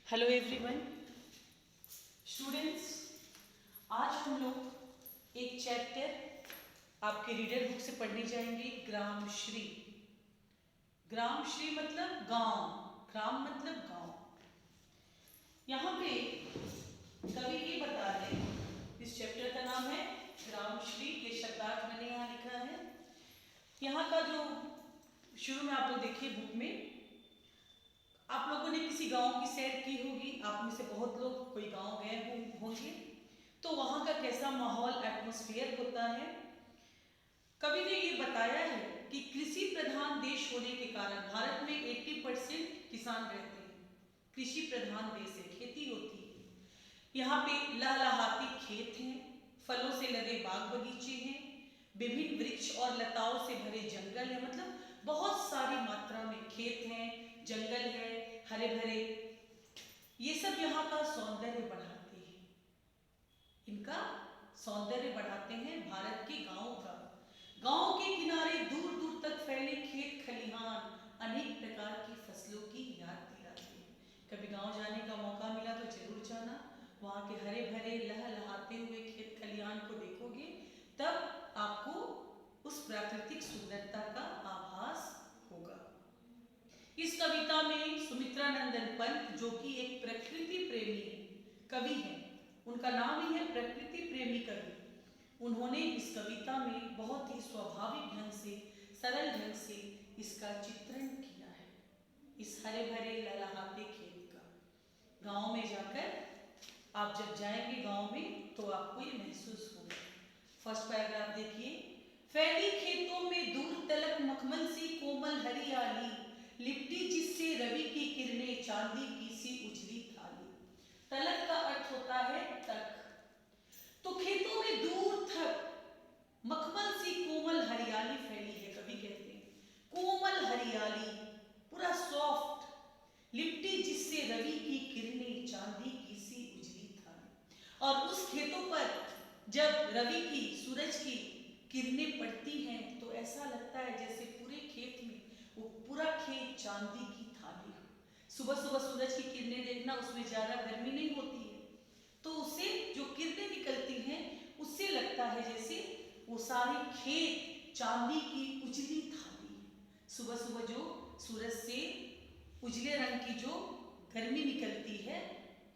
Hello everyone students, आज हम लोग एक चैप्टर आपके रीडर बुक से पढ़ने जाएंगे। ग्रामश्री। ग्रामश्री मतलब गांव, ग्राम मतलब गांव। यहाँ पे कवि ये बता रहे हैं, इस चैप्टर का नाम है ग्रामश्री। ये शब्दार्थ मैंने यहाँ लिखा है। यहाँ का जो शुरू में आप लोग देखिए बुक में, आप लोगों ने किसी गांव की सैर की होगी। आप में से बहुत लोग कोई गांव गए होंगे, तो वहां का कैसा माहौल, एटमॉस्फेयर होता है। कवि ने ये बताया है कि कृषि प्रधान देश होने के कारण भारत में 80% किसान रहते हैं। कृषि प्रधान देश है, खेती होती है। यहाँ पे लहलहाती खेत हैं, फलों से लदे बाग बगीचे हैं, विभिन्न वृक्ष और लताओं से भरे जंगल है। मतलब बहुत सारी मात्रा में खेत हैं, जंगल है, हरे भरे। ये सब यहाँ का सौंदर्य बढ़ाते हैं, इनका सौंदर्य बढ़ाते हैं भारत के गांव का। गांव के किनारे दूर दूर तक फैले खेत खलिहान अनेक प्रकार की फसलों की याद दिलाते हैं। कभी गांव जाने का मौका मिला तो जरूर जाना। वहाँ के हरे भरे लहलहाते हुए खेत खलिहान को देखोगे, तब आपको उस प्राकृतिक सुंदरता का आभास होगा। इस कविता में सुमित्रा नंदन पंत, जो कि एक प्रकृति प्रेमी कवि हैं, उनका नाम ही है प्रकृति प्रेमी कवि। उन्होंने इस कविता में बहुत ही स्वाभाविक ढंग से, सरल ढंग से इसका चित्रण किया है, इस हरे भरे लहलहाते खेत का। गांव में जाकर आप जब जाएंगे गांव में, तो आपको ये महसूस होगा। फर्स्ट पैराग्राफ देखिए। फैली खेतों में दूर तलक मखमल सी कोमल हरियाली, लिपटी जिससे रवि की किरणें चांदी की सी उजली थाली। तलक का अर्थ होता है तक। तो खेतों में दूर तक मखमल सी कोमल हरियाली फैली है। कवि कहते हैं कोमल हरियाली, पूरा सॉफ्ट, लिपटी जिससे रवि की किरणें चांदी की सी उजली थाली। और उस खेतों पर जब रवि की, सूरज की किरणें पड़ती हैं, तो ऐसा लगता है जैसे पूरे खेत में, वो पूरा खेत चांदी की थाली हो। सुबह सुबह सूरज की किरणें देखना, उसमें ज्यादा गर्मी नहीं होती है, तो उससे जो किरणें निकलती हैं, उससे लगता है जैसे वो सारे खेत चांदी की उजली थाली है। सुबह सुबह जो सूरज से उजले रंग की जो गर्मी निकलती है,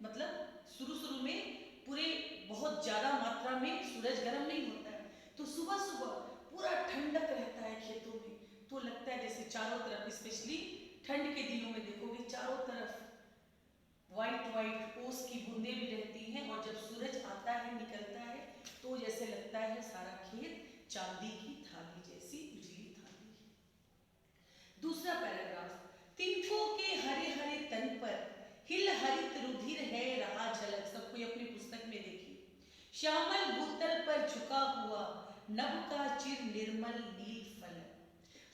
मतलब शुरू शुरू में पूरे बहुत ज्यादा मात्रा में सूरज गर्म नहीं होता है, तो सुबह सुबह पूरा ठंडक रहता है खेतों में। तो लगता है जैसे चारों तरफ, स्पेशली ठंड के दिनों में देखोगे, चारों तरफ व्हाइट व्हाइट ओस की बूंदें भी रहती हैं, और जब सूरज आता है, निकलता है, तो जैसे लगता है सारा खेत चांदी की थाली जैसी उजली थाली है। दूसरा पैराग्राफ। तिनकों के हरे हरे तन पर हिल हरित रुधिर है रहा झलक। सब कोई अपनी पुस्तक में देखिए। श्यामल भूतल पर झुका हुआ नभ का चिर निर्मल नील फलक।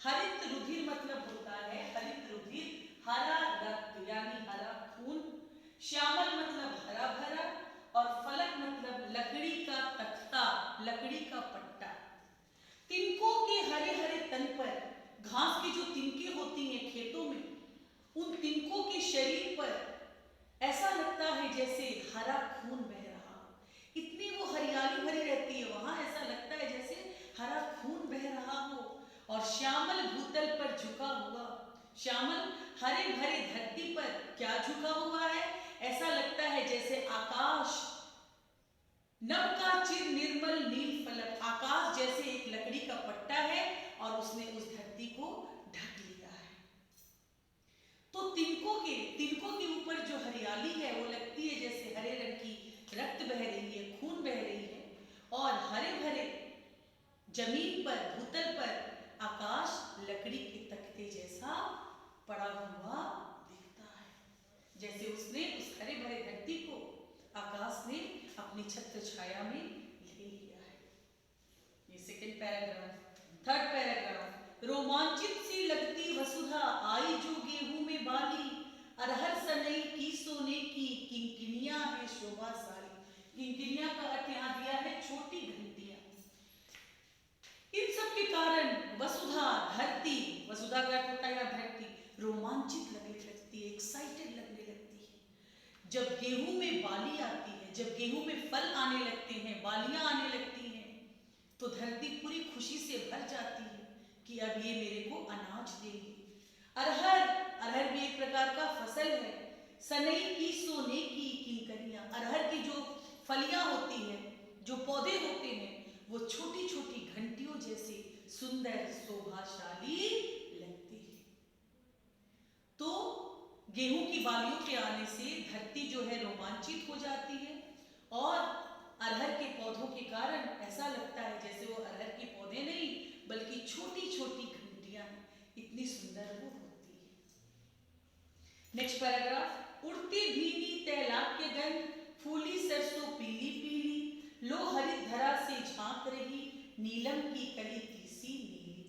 हरित रुधिर मतलब होता है, हरित रुधिर हरा रक्त यानी हरा खून। श्यामल मतलब हरा भरा, और फलक मतलब लकड़ी का तख्ता, लकड़ी का पट्टा। तिनकों के हरे हरे तन पर, घास की जो तिनके होती हैं खेतों में, उन तिनकों के शरीर पर ऐसा लगता है जैसे हरा खून बह रहा। इतनी वो हरियाली भरी रहती है वहां, ऐसा लगता है जैसे हरा खून बह रहा हो। और श्यामल भूतल पर झुका हुआ, श्यामल हरे भरे धरती पर क्या झुका हुआ है, ऐसा लगता है जैसे आकाश, नभ का चिर निर्मल नील फलक। आकाश जैसे एक लकड़ी का पट्टा है, और उसने उस धरती को ढक लिया है। तो तिनकों के ऊपर जो हरियाली है, वो लगती है जैसे हरे रंग की रक्त बह रही है, खून बह रही है। और हरे भरे जमीन पर, भूतल पर आकाश लकड़ी के तख्ते जैसा पड़ा हुआ दिखता है, जैसे उसने उस हरे भरे धरती को आकाश ने अपनी छत्र छाया में ले लिया है। ये सेकंड पैराग्राफ। Third paragraph. रोमांचित सी लगती वसुधा आई जो गेहूं में बाली, अरहर सनई की सोने की किंकिनिया है शोभाशाली। किंकिनिया का अर्थ यहाँ दिया है छोटी घंटियां। इन सब के कारण वसुधा, धरती, वसुधा का अर्थ होता है धरती, रोमांचित लगने लगती है, एक्साइटेड लगने लगती है। जब गेहूं में बाली आती है, जब गेहूं में फल आने लगते हैं, बालियां आने लगती हैं, तो धरती पूरी खुशी से भर जाती है कि अब ये मेरे को अनाज देगी। अरहर, अरहर भी एक प्रकार का फसल है। सनई की सोने की किंकरियां, अरहर की जो फलियां होती है, जो पौधे होते हैं, वो छोटी छोटी घंटियों जैसे सुंदर शोभाशाली लगती है। तो गेहूं की बालियों के आने से धरती जो है रोमांचित हो जाती है और अरहर के पौधों के कारण ऐसा लगता है जैसे वो अरहर के पौधे नहीं बल्कि छोटी छोटी घंटियां, इतनी सुंदर वो होती है। नेक्स्ट पैराग्राफ, उड़ती भीनी तैलाक के गंध, फूली सरसों पीली पीली, लो हरित धरा से झांक रही, नीलम की कली तीसी नीली।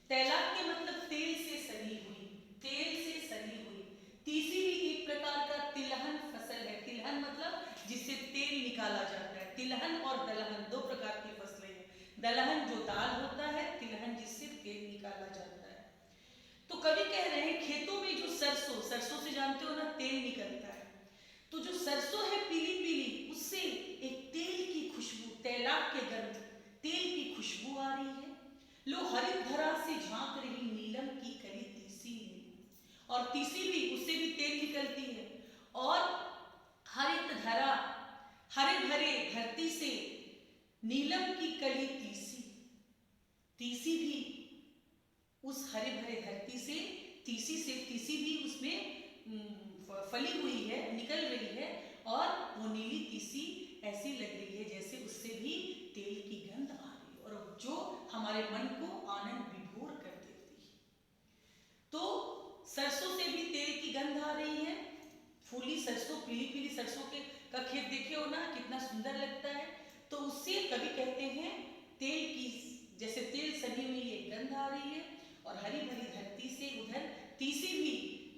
तैलाक के मतलब तेल से सनी हुई, तेल से सनी हुई। तीसी भी एक प्रकार का तिलहन फसल है। तिलहन मतलब जिससे तेल निकाला जाता है। तिलहन और दलहन दो प्रकार की फसलें हैं। दलहन जो दाल होता है, तिलहन जिससे तेल निकाला जाता है। तो कवि कह रहे हैं खेतों में जो सरसों, सरसों से जानते हो ना तेल निकलता है, तो जो सरसों है पीली पीली, उससे एक तेल की खुशबू, तैलाक के गंध, तेल की खुशबू आ रही है। लो हरित धरा से झांक रही, नीलम की कली तीसी नीली, और तीसी भी, उससे भी तेल निकलती है। और हरित धरा, हरे भरे धरती से नीलम की कली तीसी, तीसी भी उस हरे भरे धरती से, तीसी भी उसमें फली हुई है, निकल रही है, और वो नीली तीसी ऐसी लग रही है जैसे उससे भी तेल की गंध आ रही है, और जो हमारे मन को आनंद विभोर कर देती है। तो सरसों से भी तेल की गंध आ रही है। फूली सरसों, पीली पीली सरसों के का खेत देखे हो ना, कितना सुंदर लगता है। तो उससे कवि कहते हैं तेल की, जैसे तेल सनी हुई एक गंध आ रही है, और हरी भरी धरती से उधर तीसी भी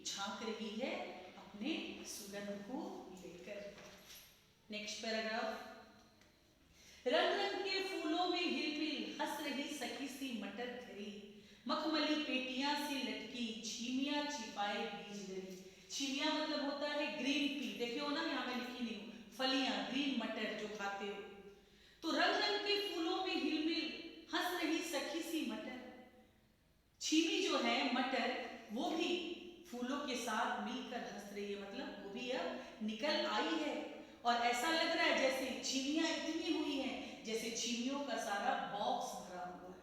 झांक रही है अपने सुगंध को लेकर। नेक्स्ट पैराग्राफ, रंग रंग के फूलों में हिलमिल हंस रही सखी सी मटर खरी, मखमली पेटियां से लटकी छीमियां छिपाए बीज रही। छीमियां मतलब होता है ग्रीन पी, देखे हो ना, यहाँ मैं लिखी नहीं हूँ, फलियां, ग्रीन मटर जो खाते हो। तो रंग रंग के फूलों में हिलमिल हंस रही सखी सी मटर, छीमी जो है मटर, वो भी फूलों के साथ मिलकर हंस रही है, मतलब वो भी अब निकल आई है, और ऐसा लग रहा है जैसे छीमियां इतनी हुई हैं जैसे छीमियों का सारा बॉक्स भरा हुआ है,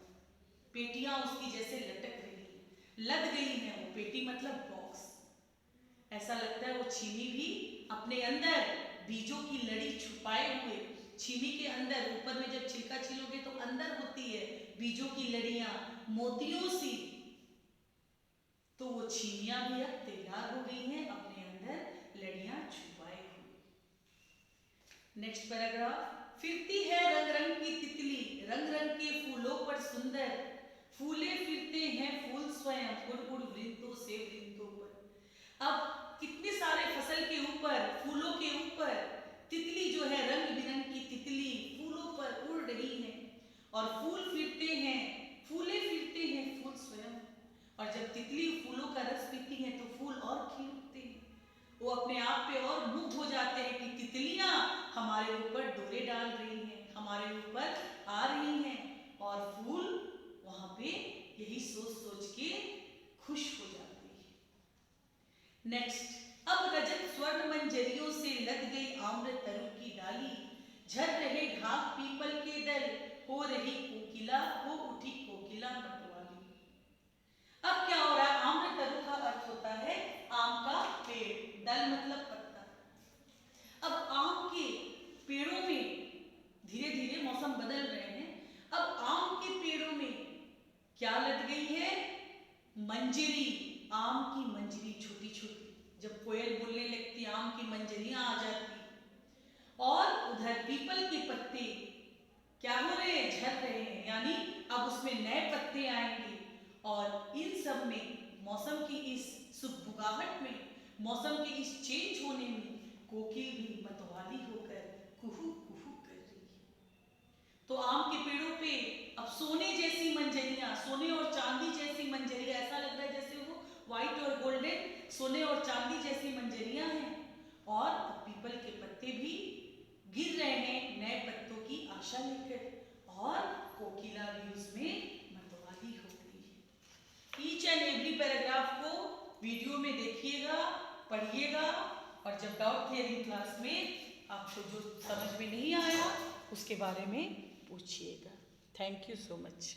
पेटियां उसकी जैसे लटक रही है, लद गई हैं वो पेटी मतलब बॉक्स। ऐसा लगता है वो छीमी भी अपने अंदर बीजों की लड़ी छुपाए हुए, छीमी के अंदर ऊपर में जब छिलका छिलोगे तो अंदर होती है बीजों की लड़ियां मोतियों सी, तो वो छीमियां भी अब तैयार हो गई हैं अपने अंदर लड़ियां छुपाए हुए। नेक्स्ट पैराग्राफ, फिरती है रंग रंग की तितली, रंग रंग के फूलों पर सुंदर, फूले फिरते हैं फूल स्वयं उड़ उड़ वृंतों से वृंतों पर। अब कितने सारे फसल के ऊपर, फूलों के ऊपर तितली जो है, रंग बिरंग की तितली फूलों पर उड़ रही है, और फूल फिरते हैं, फूले फिरते हैं फूल स्वयं, और जब तितली फूलों का रस पीती है तो फूल और खिल उठते हैं, वो अपने आप पे और मुग्ध हो जाते हैं कि तितलियां हमारे ऊपर डोरे डाल रही हैं, हमारे ऊपर आ रही हैं, और फूल वहां पे यही सोच सोच के खुश हो जाते हैं। नेक्स्ट, अब रजत स्वर्ण मंजरियों से लद गई आम्र तरु की डाली, झर रहे ढाक पीपल के दल, हो रही कोकिला, हो उठी कोकिला मतवाली। अब क्या हो रहा है, आम्र तरु का अर्थ होता है आम का पेड़, दल मतलब पत्ता। अब आम के पेड़ों में धीरे धीरे मौसम बदल रहे हैं, अब आम के पेड़ों में क्या लद गई है, मंजरी, आम की मंजरी छोटी छोटी, जब कोयल बोलने लगती आम की मंजरियां आ जाती, और उधर पीपल के पत्ते क्या हो रहे हैं, झड़ रहे हैं, यानी अब उसमें नए पत्ते आएंगे, और इन सब में मौसम की इस सुगबुगाहट में, मौसम के इस चेंज होने में कोकिल भी मतवाली होकर कुहू कुहू कर रही है। तो आम के पेड़ों पे अब सोने जैसी मंजरियां, सोने और चांदी जैसी मंजरियां, ऐसा लग रहा है जैसे वो व्हाइट और गोल्डन, सोने और चांदी जैसी मंजरियां हैं, और अक्षरक है और कोकिला भी उसमें मतवाली हो गई है। ईच एंड एवरी पैराग्राफ को वीडियो में देखिएगा, पढ़िएगा और जब डाउट क्लियरिंग क्लास में आपको जो समझ में नहीं आया उसके बारे में पूछिएगा। Thank you so much.